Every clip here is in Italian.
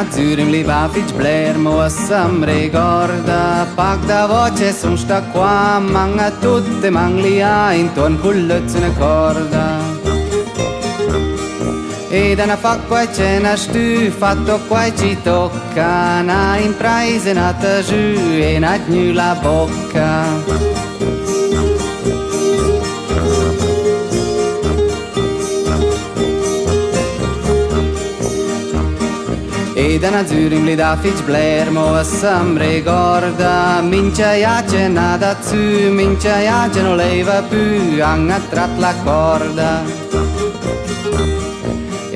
azzurro invlidà fich bler uossa regorda pac davo sun sta qua manga tutte manglia intuorn culöz una corda e da una fa quai sch'eu fatto quai ci tocca na imprais na taschü e na tgnü la bocca. E da azzurro invlidà fich bler uossa regorda Mincha na taschü Mincha no leiva più hana trat la corda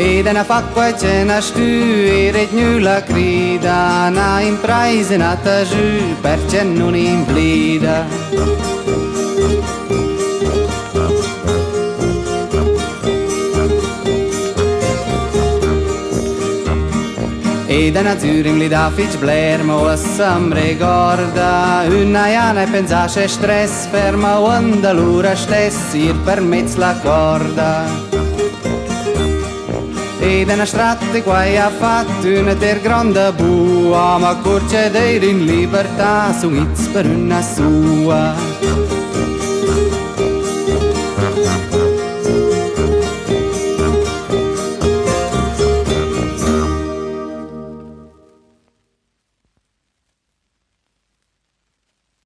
e da una fa quai sch'eu e retgnü la crida na imprais na taschü per chanzun invlida. E da azzurro invlidà fich bler uossa regorda una hana e pensà c'è stress ferma onda l'ora stess ir per mezzo la corda e da una strada quai ha fatto una ter grande bua ma curce d'ir in libertà su per una sua.